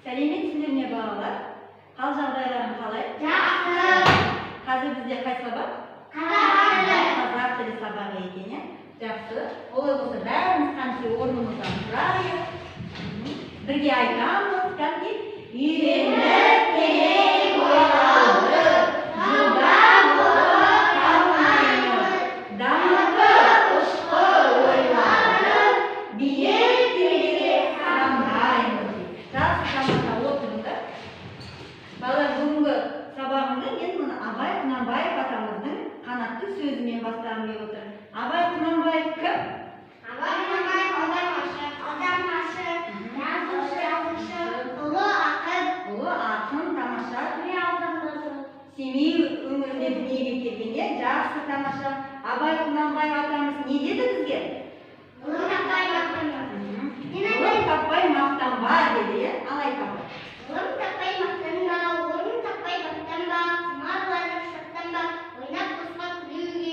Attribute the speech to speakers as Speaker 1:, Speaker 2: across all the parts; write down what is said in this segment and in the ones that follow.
Speaker 1: Сәлеметсіздер ме балалар? Қал жағдайларың қалай?
Speaker 2: Жақсы.
Speaker 1: Қазір бізде қай сабақ?
Speaker 2: Қазақ
Speaker 1: Тілі сабағы екен, иә? Жақсы. Олай болса бәріміз қанша орнымыздан тұрайық. Бірге айтамыз, кәнде? Үйреніп терең ойлауды, жылдам болып қалмаймыз. Дамытып ұшқы ойлауды, биіктерге самғаймыз. Жақсы, тамаша отырыңдар. Балалар, бүгінгі сабағымды мен мұны Абай Құнанбаев атамыздың қанатты сөзімен бастағым келіп отыр. Абай Құнанбаев кім?
Speaker 2: Абай Құнанбаев аудармашы, жазушы, ұлы ақын.
Speaker 1: Ұлы ақын, тамаша.
Speaker 2: Аудармашы.
Speaker 1: Семей өңірінде дүниеге келгенде жақсы, тамаша. Абай Құнанбаев атамыз не деді бізге?
Speaker 2: Ұлы таппай мақтанба.
Speaker 1: Ұлы таппай мақтанба деді, иә? Ал айтамын.
Speaker 2: Ұлым таппай мақтанба, орын таппай мақтанба, құмарланып шаттанба, ойнап босқа күлуге,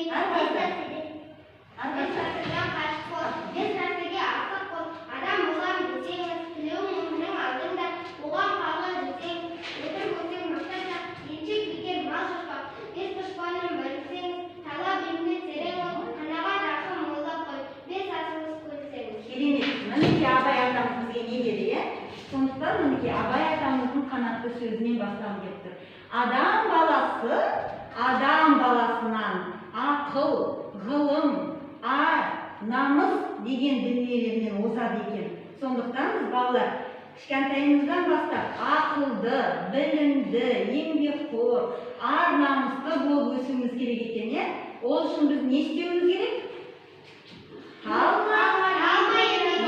Speaker 2: бес нәрсеге асық бол, адам болам десеңіз, тілеуің өмірің алдыңда, оған қалы десең, өтір көрсең мақтанса, еншек бекер мал жұртпақ, бес дұшпанын білсеңіз, талап еміне терең ол, қанаға рақым ойлап қой, бес асығыс көрсеңіз.
Speaker 1: Керемет. Мінекей Абай атамыз бізге не деді, иә? Сондықтан мінекей Абай атамыздың қанатты сөзінен бастап келіп тұр. Адам баласынан ақыл, ғылым, ар, намыс деген дүниелермен озады екен. Сондықтан біз балалар кішкентайымыздан бастап ақылды, білімді, еңбекқор, ар намысты болып өсуіміз керек екен, иә? Ол үшін біз не істеуіміз керек?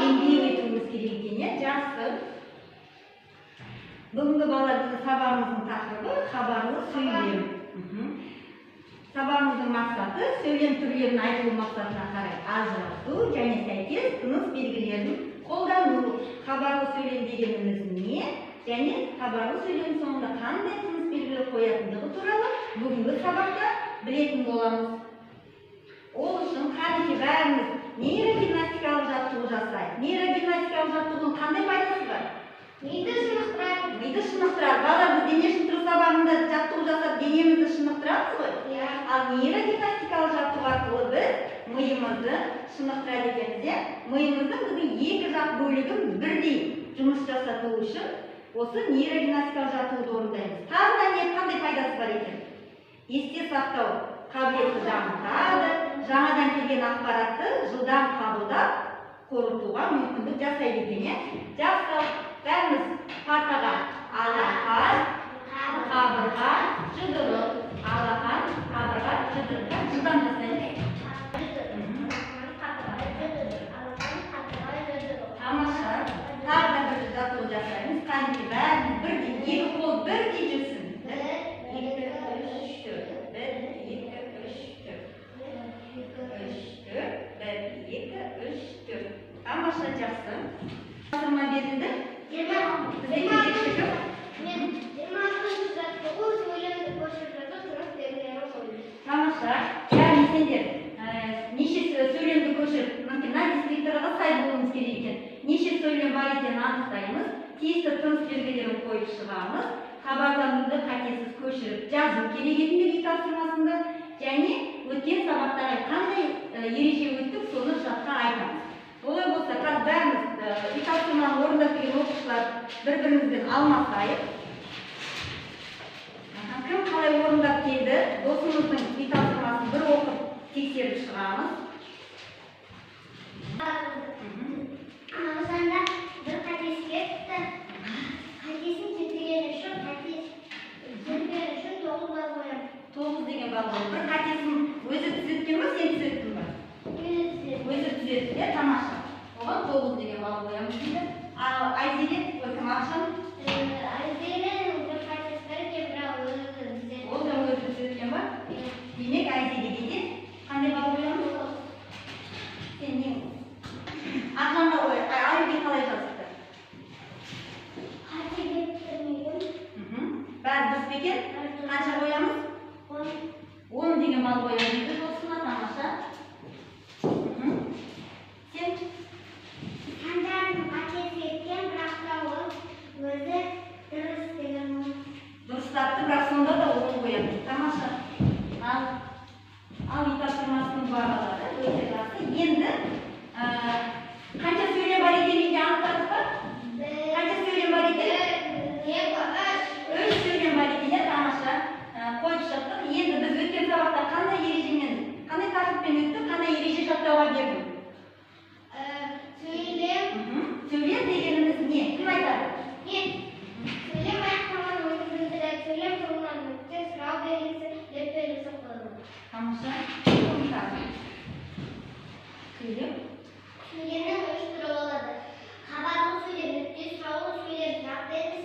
Speaker 1: Еңбек етуіміз керек екен, иә? Жақсы. Бүгінгі балалар біздің сабағымыздың тақырыбы хабарлы сөйлем. Сабағымыздың мақсаты сөйлем түрлерін айтылу мақсатына қарай ажырату және сәйкес тыныс белгілерін қолдану. Хабарлы сөйлем дегеніміз не? Және хабарлы сөйлем соңында қандай тыныс белгілер қоятындығы туралы бүгінгі сабақта білетін боламыз. Ол үшін қанекей бәріміз нейрогимнастикалық жаттығу жасайық. Нейрогимнастикалық жаттығудың қандай пайдасы бар?
Speaker 2: Миды шынықтырады.
Speaker 1: Миды шынықтырады. Балалар, біз дене шынықтыру сабағында жаттығу жасап денемізді шынықтырамыз ғой? Ал нейрогимнастикалық жаттығу арқылы біз миымызды шынықтырады екенбіз, иә? Миымыздың біздің екі жақ бөлігін бірдей жұмыс жасату үшін осы нейрогимнастикалық жаттығуды орындаймыз. Тағы қандай пайдасы бар екен? Есте сақтау қабілетті дамытады, жаңадан келген ақпаратты жылдам қабылдап, қорытуға мүмкіндік жасайды екен, иә? Жақсы, бәріміз партаға алақан, қабырға, жұдырық, алақан, қабырға, жұдырық. Жылдам жасайық. Тамаша. Тағы да бір жаттығу жасаймыз. Қанекей бәріміз бірдей, екі қол бірдей жүрсін. 1, 2, 3, 4. 1, 2, 3, 4. 1, 2, 3, 4. Тамаша, жақсы. Тапсырма берілді? Бізде кезекші кім?
Speaker 2: Мен 26-шы жаттығу сөйлемді көшіріп жату тыныс белгілері қою.
Speaker 1: Тамаша. Яғни сендер неше сөйлемді көшіріп, мына дистрикторға сай болуымыз керек екен. Неше сөйлем бар екенін анықтаймыз, тиісті тыныс белгілерін қойып шығамыз, хабарлануды қатесіз көшіріп жазу керек етіндегі тапсырмасында, және өткен сабақтарға қандай ереже өттік, соны жатқа айтамыз. Олай болса, қазір бәріміз тапсырманы орындап келген оқушылар бір-бірімізбен алмасайық. Кім қалай орындап келді? Досымыздың тапсырмасын бір оқып тексеріп шығамыз.
Speaker 2: Сонда бір қатесі кетті. Қатесін кетірген үшін 9 бал қоямын.
Speaker 1: 9 деген бал қоямын. Бір қатесін өзі түзеткен ба, сен түзеттің ба? Өзі түзетті, иә? Тамаша. Оған 9 деген бал қоямыз дейді. Ал Айзере, кім ақшан?
Speaker 2: Айзере бір қатесі бар екен, бірақ өзі түзетті.
Speaker 1: Ол да өзі түзеткен ба? Демек Айзереге де қандай бал қоямыз? Сен не? Ақшанға қояйық. Айзере қалай жазыпты?
Speaker 2: Қате кетірмеген.
Speaker 1: Бәрі дұрыс па екен? Қанша қоямыз? 10 деген бал қоямыз дейді досына. Тамаша. Сен?
Speaker 2: Сандардың қатесі кеткен, бірақ та ол өзі
Speaker 1: Ал үй тапсырмасының бағалары өте жақсы. Енді қанша сөйлем бар екенін анықтадық па? Қанша сөйлем бар екен? 3 сөйлем бар екен, тамаша. Қойып шықтық. Енді біз өткен сабақта қандай ережемен, қандай тақырыппен өттік, қандай ереже жаттауға бердім? Сөйлем дегеніміз не? Кім айтады?
Speaker 2: Сөйлем аяқталған ойды білдіреді. Сөйлем соңынан нүкте, сұрау белгісі, деп белгісі қойылады.
Speaker 1: Тамаша. Сөйлем.
Speaker 2: Сөйлемнің 3 түрі болады. Хабарлы сөйлем, нүкте, сұраулы сөйлем, жағдайды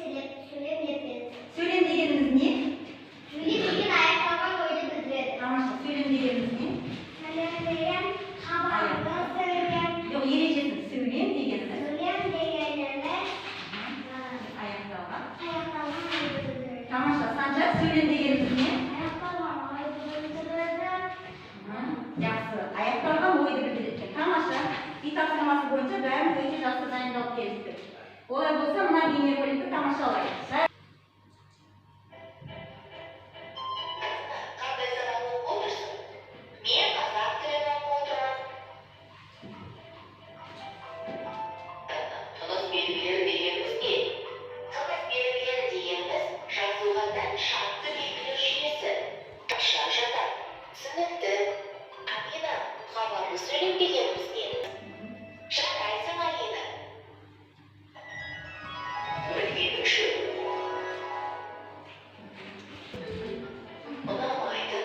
Speaker 2: сөйлем, ертеңді.
Speaker 1: Сөйлем дегеніміз не?
Speaker 2: Сөйлем деген аяқталған ойды білдіреді.
Speaker 1: Тамаша. Сөйлем дегеніміз не?
Speaker 2: Сөйлем деген хабарлы сөйлем.
Speaker 1: Жоқ, ережесі. Сөйлем дегеніміз
Speaker 2: Сөйлем дегеніміз
Speaker 1: аяқталған.
Speaker 2: аяқталған ойды білдіреді.
Speaker 1: Тамаша. Санжар. Сөйлем дегеніміз не?
Speaker 2: Аяқталған ойды білдіреді.
Speaker 1: Жақсы. Аяқталған ойды білдіреді. Тамаша. Үй тапсырмасы бойынша бәріміз өте жақсы дайындалып келістік. Олай болса, мына бейнероликті тамашалайық.
Speaker 3: Қандай сабақ оқып отырсың? Мен қазақ тілін оқып отырмын. Тыныс белгілері дегеніміз не? Тыныс белгілері дегеніміз жазуға тән шартты белгілер жүйесі. Шар жатар, түсінікті, Алина, хабарлы сөйлем дегеніміз не? Жарайсың, Алина. Білгеніңше ұнамайды.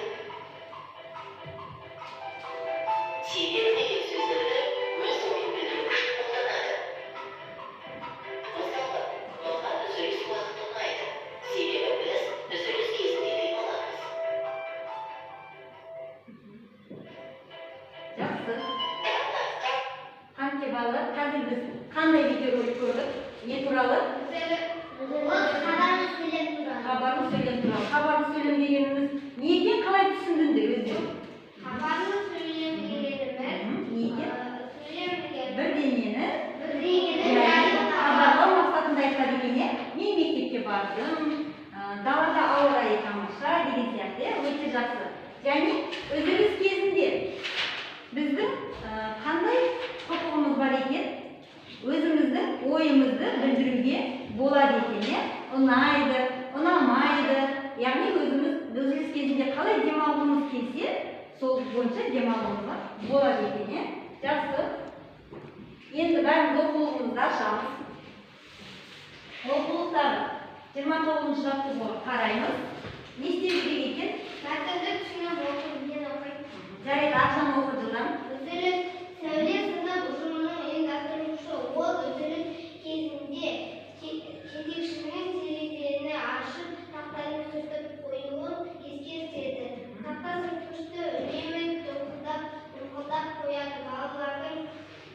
Speaker 3: Себебі деген сөздерді өз ойын білдіру үшін қолданады. Мысалы, маған үзіліс уақыты ұнайды. Себебі біз үзіліс кезінде демаламыз.
Speaker 1: Жақсы.
Speaker 3: Таңнаққа
Speaker 1: Қанке балалар, қазір біз қандай видеоролик көрдік? Не туралы?
Speaker 2: Хабарлы сөйлем туралы.
Speaker 1: Хабарлы сөйлем туралы. Хабарлы сөйлем дегеніміз не екен, қалай түсіндіңдер өздері?
Speaker 2: Хабарлы сөйлем дегеніміз
Speaker 1: Не екен?
Speaker 2: сөйлем деген
Speaker 1: Бірдеңені
Speaker 2: бірдеңені
Speaker 1: хабарлау мақсатында айтады екен, иә? Мен мектепке бардым, далада ауа райы тамаша деген сияқты, өте жақсы. Және үзіліс кезінде біздің қандай құқығымыз бар екен? Өзіміздің ойымызды білдіруге болады екен, иә? Ұнайды, ұнамайды. Яғни өзіміз үзіліс кезінде қалай демалғымыз келсе, сол бойынша демалуымызға болады екен, иә? Жақсы. Енді бәріміз оқулығымызды ашамыз. Оқулықтағы 29-шы жаттығуға қараймыз. Не істеу керек екен?
Speaker 2: мәтінді түсініп оқумен оқиды.
Speaker 1: Жарайды, ақшаны оқы жылдам.
Speaker 2: Үзіліс сәуле сынып ұжымының ұйымдастырушысы. Ол үзіліс кезінде жетекшінің терезені ашып, тақтаны сүртіп қоюын ескертеді. Тақта сүрткішті үнемі тоқылдап қояды. Балалардың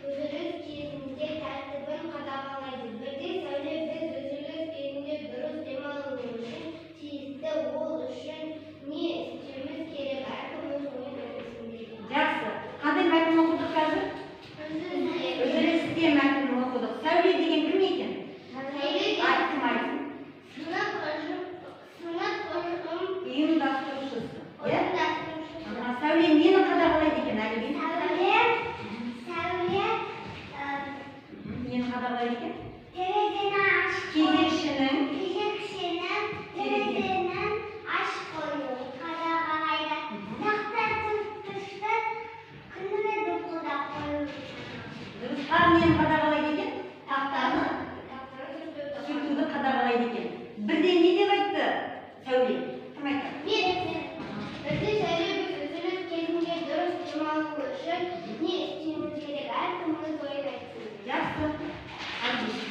Speaker 2: үзіліс кезінде тәртібін қадағалайды. Бірде сәуле біз үзіліс кезінде дұрыс демалу үшін тиісті, ол үшін не істеуіміз керек? Әркім өз ойын айтсын дейді.
Speaker 1: Жақсы. Қандай мәтін оқыдық қазір? Үзілісте мәтінін оқыдық. Сәуле деген кім екен? Айтсын, айтсын.
Speaker 2: Сынып ұжым
Speaker 1: Ұйымдастырушысы. Иә?
Speaker 2: ұйымдастырушысы.
Speaker 1: Сәуле нені қадағалайды екен, Әлібек? Нені қадағалайды екен?
Speaker 2: Терезені ашып
Speaker 1: Кезекшінің
Speaker 2: терезенің ашып қоюын қадағалайды. Тақта сүрткішті күнімен тоқылдап қоюын.
Speaker 1: Дұрыс. Тағы нені қадағалайды екен? Тақтаны сүртуді қадағалайды екен. Бірде не деп айтты Сәуле? Кім айтты?
Speaker 2: Бірде сәуле біз үзіліс кезінде дұрыс демалу үшін не істеуіміз керек? Әркім өз ойын айтсын.
Speaker 1: Жақсы. Отлично.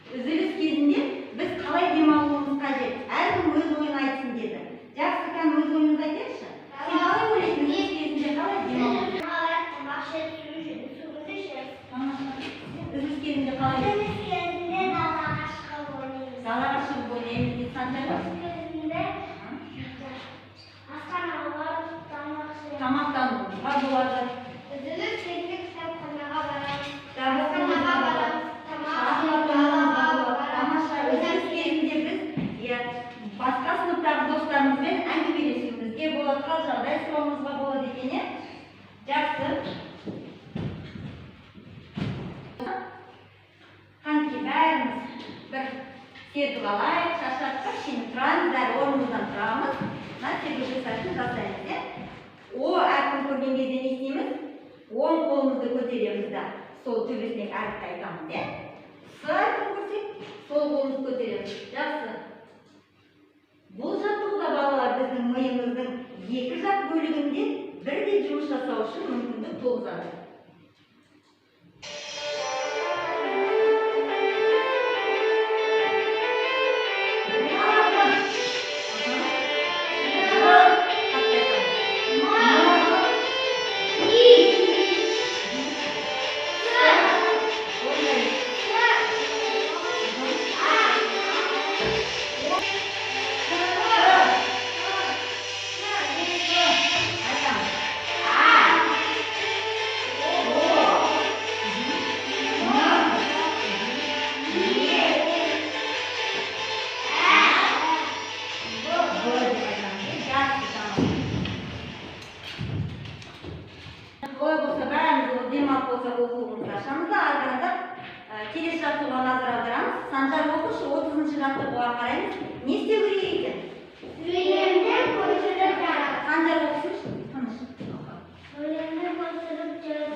Speaker 1: Үзіліс кезінде біз қалай демалуымыз қажет? Әркім өз ойын айтсын деді. Жақсы, кән өз ойыңызды айтайықшы. Сен қалай ойлайсың үзіліс кезінде қалай демалу? Үзіліс кезінде қалай? Далаға шығып ойнаймыз дейді Санжар. Тамақтануға болады.
Speaker 2: Үзіліс кезінде кітапханаға барамыз.
Speaker 1: Тамаша. Үзіліс кезінде біз басқа сыныптағы достарымызбен әңгімелесуімізге болады, қал жағдай сұрауымызға болады екен, иә? Сертіп алайық, шашаттық, şimdi тұрамыз, бәрі орнымыздан тұрамыз. Мына сертіп жасайтын жасаймыз, иә? О әрпін көрген кезде не істейміз? Оң қолымызды көтереміз да, сол төбесінен әріпті айтамыз, иә? С әрпін көрсек, сол қолымызды көтереміз. Жақсы. Бұл жаттығуда балалар біздің миымыздың екі жақ бөлігінде бірдей жұмыс жасау үшін мүмкіндік туғызады. Келесі жаттығуға назар аударамыз. Санжар оқушы 30-шы жаттығуға қараймыз. Не істеу керек екен?
Speaker 2: Сөйлемді көшіріп жарып.
Speaker 1: Санжар оқушы тыныш.
Speaker 2: Сөйлемді көшіріп жарып.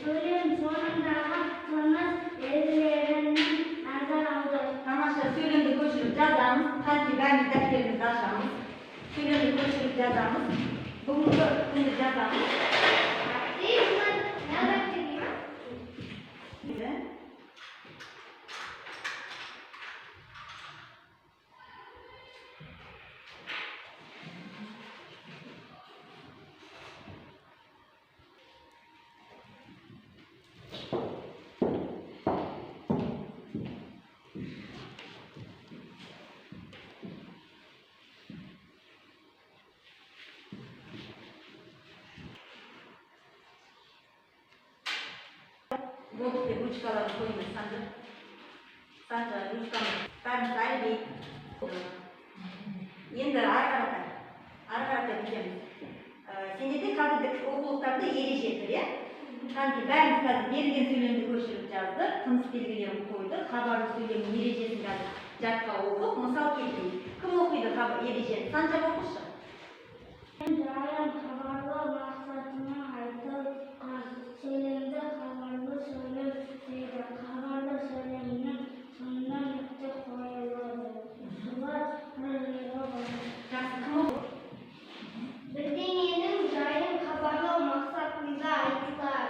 Speaker 2: Сөйлем соңындағы тыныс белгілеріне назар аудар.
Speaker 1: Тамаша, сөйлемді көшіріп жазамыз. Қанти бәріміз дәптерімізді ашамыз. Сөйлемді көшіріп жазамыз. Бүгінгі күнді жазамыз. Болып деп ручкаларды қойыңыз, Санжар, ручканы бәріміз әлбей. Енді ары қарата кетеміз. Сендерде қазіргі оқулықтарда ереже тұр, иә? Қанти бәріміз қазір берілген сөйлемді көшіріп жаздық, тыныс белгілерін қойдық, хабарлы сөйлемнің ережесін жатқа оқып, мысал келтірейік. Кім оқиды ережені? Санжар оқушы.
Speaker 2: Жайын хабарлау мақсатына айтып, сөйлемді хабарлы сөйлем дейді. Хабарлы сөйлемнің соңына нүкте қойылады. Солар бірлігі бар.
Speaker 1: Жақсы, кім оқиды?
Speaker 2: Бірдеңенің жайын хабарлау мақсатында айтылған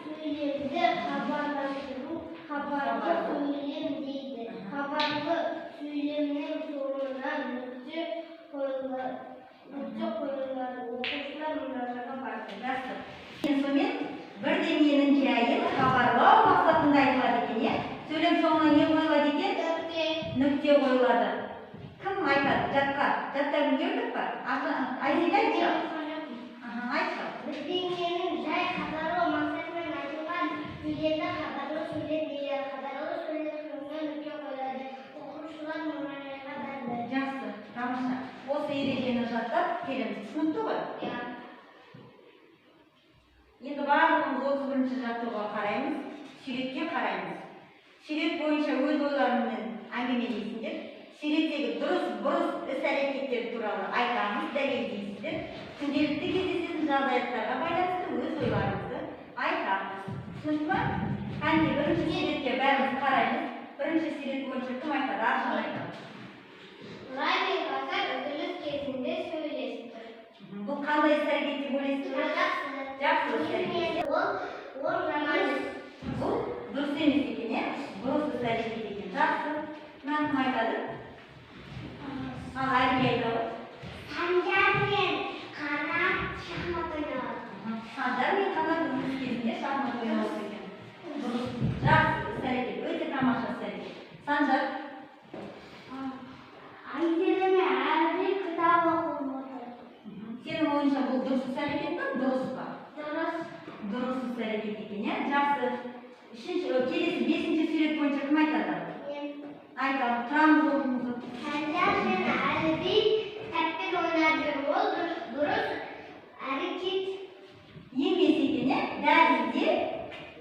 Speaker 2: сөйлемді хабарластыру хабарлы сөйлем дейді. Хабарлы сөйлемнің соңына нүкте қойылады. Оқушылар мұражаға барды.
Speaker 1: Жақсы. Сонымен бірдеңенің жайын хабарлау мақсатында айтылады екен, иә? Сөйлем соңына не қойылады екен? Нүкте қойылады. Кім айтады? Жатқа. Жаттарын көрдік па? Айзеке айтшы. Айтшы.
Speaker 2: Бірдеңенің жай хабарлау мақсатымен айтылған сөйлемді хабарлы сөйлем дейді. Хабарлы сөйлем соңына нүкте қойылады. Оқушылар мұражаға барды.
Speaker 1: Жақсы, тамаша. Осы ережені жаттап келеміз. Түсінікті ғой? Енді барлығымыз 31-ші жаттығуға қараймыз, суретке қараймыз. Сурет бойынша өз ойларымен әңгімелейсіңдер. Суреттегі дұрыс іс-әрекеттер туралы айтамыз, дәлелдейсіздер. Күнделікті кездесетін жағдаяттарға байланысты өз ойларымызды айтамыз. Түсінді ме? Қанти бірінші суретке бәріміз қараймыз. Бірінші сурет бойынша кім айтады? Аршын айтады.
Speaker 2: Нұрай мен Қазақ үзіліс кезінде сөйлесті.
Speaker 1: Бұл қандай іс-әрекет деп ойлайсыздар? Жақсы іс-әрекет.
Speaker 2: Ол жаман.
Speaker 1: Бұл дұрыс емес екен, иә? Бұрыс іс-әрекет екен. Жақсы. Мынаны кім айтады? Әлгі айтады.
Speaker 2: Санжар мен Қанат шахмат ойнады.
Speaker 1: Санжар мен Қанат үзіліс кезінде шахмат ойнады екен. Дұрыс. Жақсы іс-әрекет. Өте тамаша іс-әрекет. Санжар.
Speaker 2: Айзереме әлі кітап оқып отыр.
Speaker 1: Сенің ойынша бұл дұрыс іс-әрекет пе? Дұрыс па?
Speaker 2: Дұрыс.
Speaker 1: Дұрыс іс-әрекет екен, иә? Жақсы. Келесі 5-ші сурет бойынша кім айтады? Айтады. Тұрамыз орнымызды.
Speaker 2: Санжар мен Әліби тәппен ойнап жүр. Ол дұрыс әрекет.
Speaker 1: Емес екен, иә? Дәлізде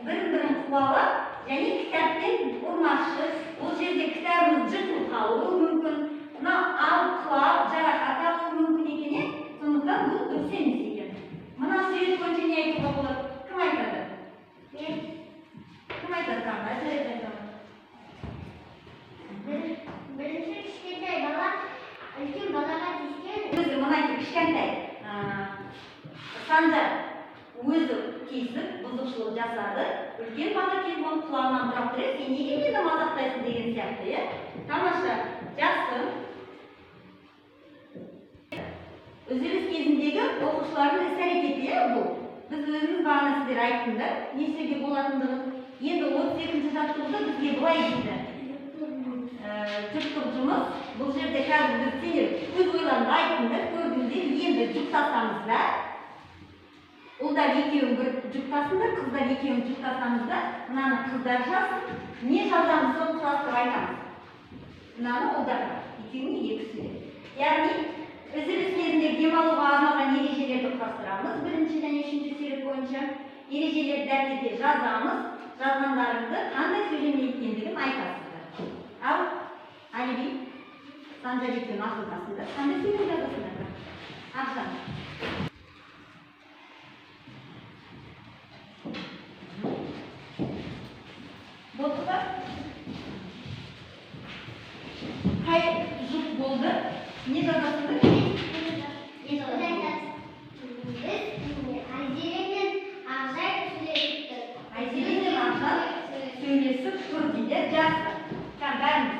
Speaker 1: бірін-бірін қуалап және кітаппен ұрмақшы, бұл жерде кітабымыз жыртылып қалуы мүмкін, мына алып құлап, жарақат алуы мүмкін екен, сондықтан бұл дұрыс емес екен. Мына сурет бойынша не айтуға болады? Кім айтады? Кім айтады? Қандай сурет айтады?
Speaker 2: Бірінші кішкентай бала үлкен балаға тиіскен.
Speaker 1: Өзі мына кішкентай Санжар өзі тиісіп бұзушылық жасады. Үлкен бала келіп оның құлағынан бұрап тұр, сен неге мені мазақтайсың деген сияқты, тамаша, жақсы. Үзіліс кезіндегі оқушылардың іс-әрекеті бұл. Біз өзіміз бағана сіздер айттыңдар, не істеуге болатындығын. Енді 32-ші жаттығуда бізге былай дейді. Жұптық жұмыс, бұл жерде қазір біз сендер өз ойларыңды айттыңдар, көрдіңдер, енді жұптасамыз да, ұлдар екеуін бір жұптасыңдар, қыздар екеуін жұптасамыз да, мынаны қыздар жазсын, не жазамыз соны құрастырып айтамыз. Мынаны ұлдарға, екеуіне екі сурет. Яғни, үзіліс кезінде демалуға арналған ережелерді құрастырамыз, бірінші және үшінші сурет бойынша. Ережелерді дәптерге жазамыз, жазғандарыңды қандай сөйлемде екендігін айтасыздар. Ал Әліби, Санжар екеуін ақылдасыңдар, қандай сөйлем жазасыңдар? Ақшан. Болды ба? Қай жұп болды? Не жазасыңдар? Айзере мен Ақжан сөйлесіп тұр дейді, жақсы. Бәріміз.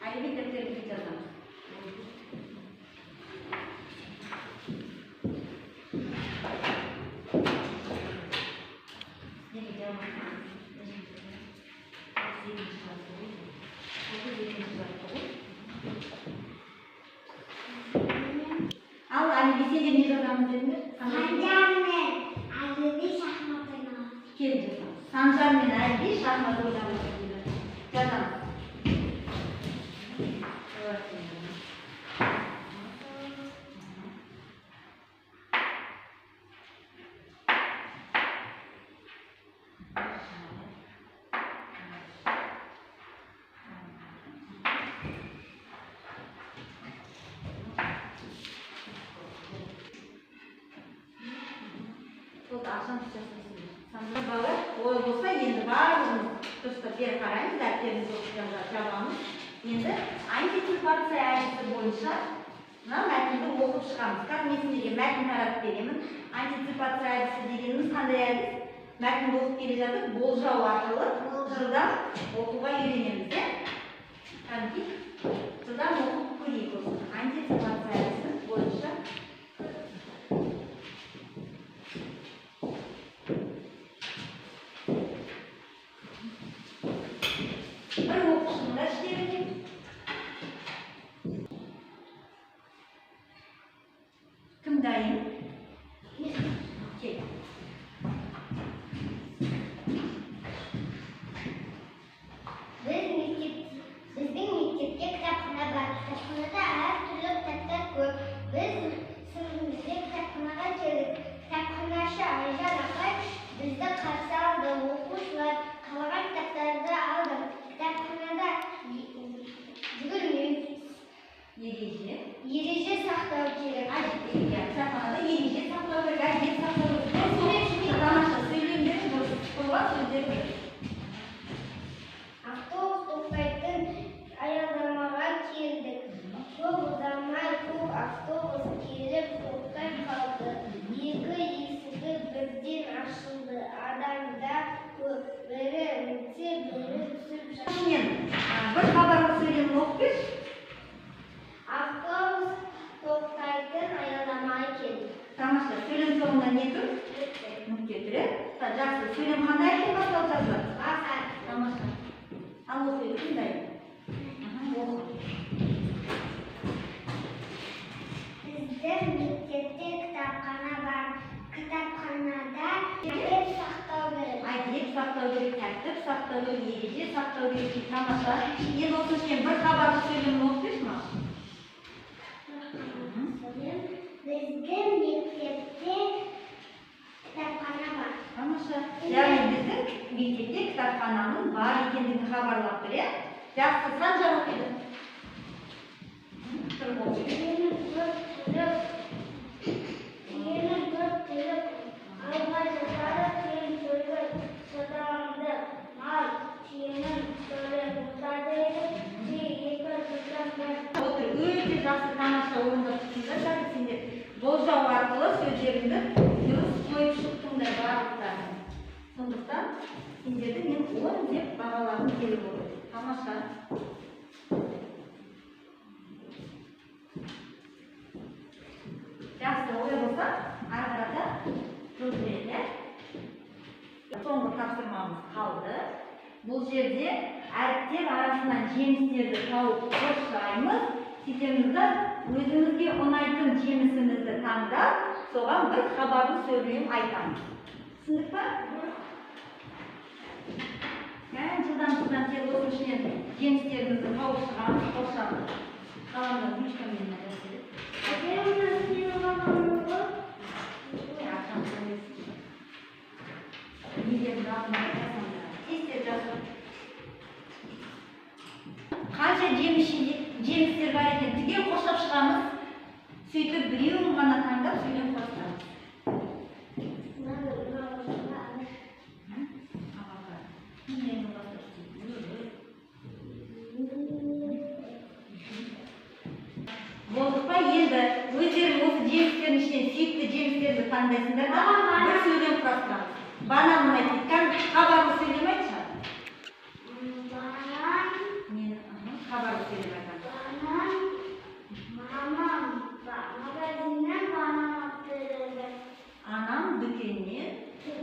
Speaker 1: Әлібек дәптерімізге жазамыз. Ал Әлібек сендер не жазамыз дедіңдер?
Speaker 2: Санжар мен Әліби шахмат ойнамақ.
Speaker 1: Келіп жазамыз. Санжар мен Әлібек шахмат ойнамақ дейді. Жазамыз. Ақшан түсесіңіздер. Санжар бала ой болса, енді барлығымыз дұрыстап бері қараймыз, дәптерімізді оқып жабамыз. Енді антиципация әдісі бойынша мына мәтінді оқып шығамыз. Қазір мен сіздерге мәтін таратып беремін. Антиципация әдісі дегеніміз қандай әдіс? Мәтінді оқып келе жатып, болжау арқылы жылдам оқуға үйренеміз. Кәдімгі жылдам оқып көрейік осы. Антиципация әдісі бойынша бір оқушының да іштерінде. Кім дайын? Кел.
Speaker 2: Біздің мектепте кітапхана бар. Кітапханада әртүрлі кітаптар көп. Біз сыныбымызда кітапханаға келдік. Кітапханашы Айжан апай бізді қарсы алды. Оқушылар қалаған кітаптарды алды. Кітапханада жүгірмеу, ереже сақтау керек.
Speaker 1: Кітапханада ереже сақтау керек, әдеп сақтау керек. Тамаша сөйлемдер дұрыс болған сөздер керек.
Speaker 2: Автобус тоқтайтын аялдамаға келдік. Көп ұзамай көп автобус келіп тоқтай қалды. Екі есігі бірден ашылды. Адамдар көп. Бірі өтсе, бірі түсіп жатыр.
Speaker 1: Бір хабарлы сөйлемін оқып берші.
Speaker 2: Автобус тоқтайтын аялдамаға келдік.
Speaker 1: Тамаша, сөйлем соңында не тұр? Нүкте тұр, жақсы. Сөйлем қандай әрекет басталып жазылады?
Speaker 2: Басар.
Speaker 1: Тамаша. Ал оқиды, қандай? Оқы.
Speaker 2: Біздің мектепте кітапхана бар. Кітапханада
Speaker 1: сақтау керек, тәртіп сақтау керек, ереже сақтау керек. Тамаша. Енді осы үшін бір хабарлы сөйлемін оқып берші маған.
Speaker 2: Біздің мектепте кітапхана бар.
Speaker 1: Тамаша. Яғни біздің мектепте кітапхананың бар екендігін хабарлап тұр, иә? Жақсы, сан жауап берді. Өте жақсы тамаша орындап тұрсыңдар, қазір сендер болжау арқылы сөздеріңді дұрыс қойып шықтыңдар барлықтарын. Сондықтан сендерді мен 10 деп бағалағым келіп отыр. Тамаша. Жақсы, олай болса, ары қарата жүргізеді. Соңғы тапсырмамыз қалды. Бұл жерде әріптер арасынан жемістерді тауып қосшаймыз. Сөйтеміз да өзімізге ұнайтын жемісімізді таңдап, соған бір хабарлы сөйлем айтамыз. Түсіндік па? Жылдан тез осы ішінен жемістерімізді тауып шығамыз, қосшамыз. Қаламда ручкамен нәрселер. Қанша жемістер бар екен, түгел қосап шығамыз. Сөйтіп біреуін ғана таңдап сөйлем қосамыз. Болдық па? Енді өздерің осы жемістердің ішінен сүйікті жемістерді таңдайсыңдар да бір сөйлем құрастырамыз. Банан ұнайды дейді. Хабарлы сөйлем айтшы. Хабарлы сөйлем айтамын. Анам дүкеннен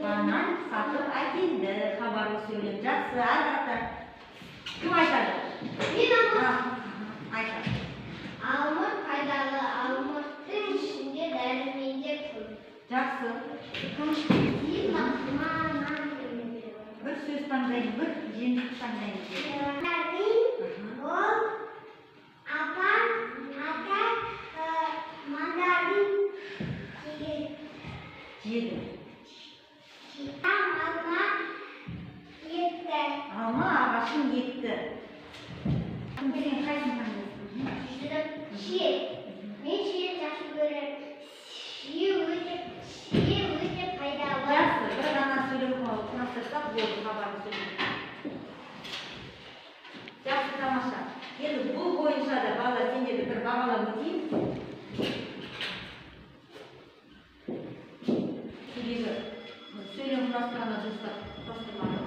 Speaker 1: банан сатып әкелді. Хабарлы сөйлем. Жақсы, ары қарата. Кім айтады? Айтады.
Speaker 2: Алмұрт пайдалы, алмұрттың ішінде дәрумендер көп.
Speaker 1: Жақсы. Бір сөз таңдайын, бір жеміс таңдайын.
Speaker 2: Ол апам, ата, мандарин
Speaker 1: Жеді.
Speaker 2: алма етті.
Speaker 1: Алма ағашын етті. Сен қайсың таңдайсың?
Speaker 2: Шиет. Мен шиет жақсы көремін. Шие өте пайдалы.
Speaker 1: Жақсы, бір ғана сөйлем құрастырсақ болды, хабарлы сөйлем. Жақсы, тамаша. Енді бұл бойынша да бала сендерді бір бағалап өтейін. Себебі сөйлем құрастырғанда дұрыстап құрастырмады.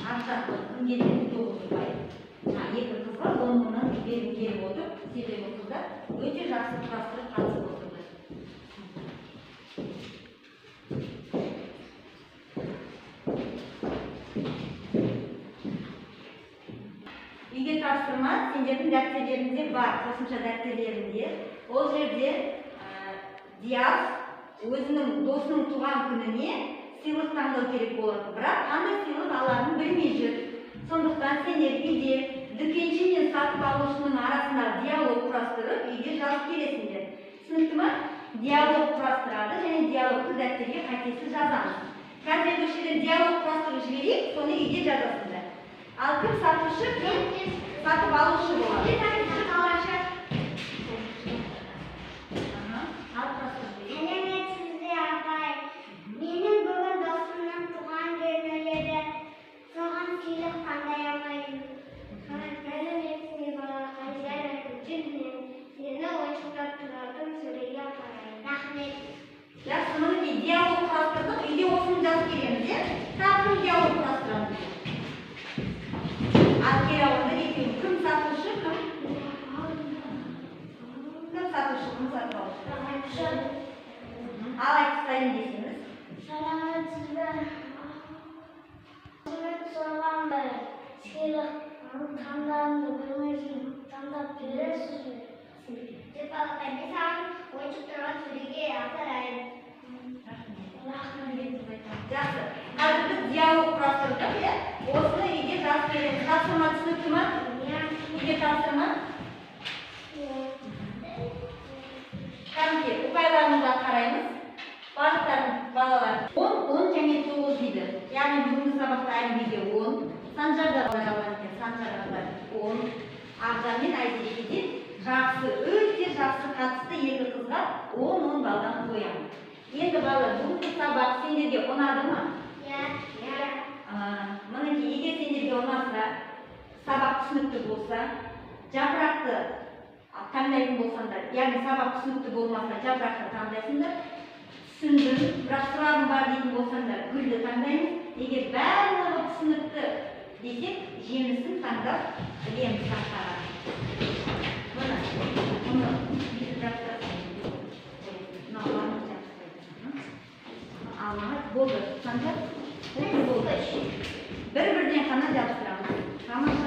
Speaker 1: Арқақты міндетті 9 ұпай. Екі қызға 10 мыңнан бергім келіп отыр. Себебі қыздар өте жақсы құрастырып қатысып отырды. Үйге тапсырма сендердің дәптерлеріңде бар, қосымша дәптерлерінде. Ол жерде Диас өзінің досының туған күніне сыйлық таңдау керек болады. Бірақ қандай сыйлық аларын білмей жүр. Сондықтан сендер үйде дүкенші мен сатып алушының арасында диалог құрастырып, үйге жазып келесіңдер. Түсінікті ме? Диалог құрастырады және диалогты дәптерге қайтесі жазамыз. Қазір осы жерден диалог құрастырып жіберейік, соны үйде жазасыңдар. Ал кім сатушы, кім сатып алушы болады?
Speaker 2: Сәлеметсіздер апай. Менің бүгін досымның туған күні еді. Соған сыйлық таңдай алмаймын. Сәлеметсіздер балақай, сені ойыншықтап тұратын сөреге апарайын. Рахмет.
Speaker 1: Жақсы, мінекей диалог құрастырдық, үйде осыны жазып келеміз, иә? Тағы диалог құрастырамыз. Ал керауында екеуін кім сатушы, кім? Кім сатушы, кім сатып алушы? Ал айтыстайын десеңіз.
Speaker 2: Сәлеметсіздер. Соған бір сыйлық таңдауымды білмейсің, таңдап бересіз бе? Деп балақай, мен саған ойыншық тұрған сөреге апарайын.
Speaker 1: Жақсы, қазір біз диалог құрастырдық. осыны үйде жазып береміз. Тапсырма түсінікті ма? Үйде тапсырма? Кәдімгі ұпайларымызға қараймыз. Барлықтарың балалар 10 және 9 дейді. Яғни бүгінгі сабақта Әлібиге 10, Санжарда алған екен, Санжарға 10, Ақжан мен Айзекеге жақсы, өте жақсы қатысты екі қызға 10 балдан қоямын. Енді балалар, бүгінгі сабақ сендерге ұнады ма? Мінекей, егер сендерге ұнаса, сабақ түсінікті болса, жапырақты таңдайтын болсаңдар, яғни сабақ түсінікті болмаса, жапырақты таңдайсыңдар. Түсіндім, бірақ сұрағым бар дейтін болсаңдар, гүлді таңдаймыз. Егер барлығы түсінікті десек, жемісін таңдап білеміз тақтаға. Мұны бүйтіп жапсырасың. Алмаға болды. Таңдап, болды. Бір-бірден қана жапсырамыз. Тамаша.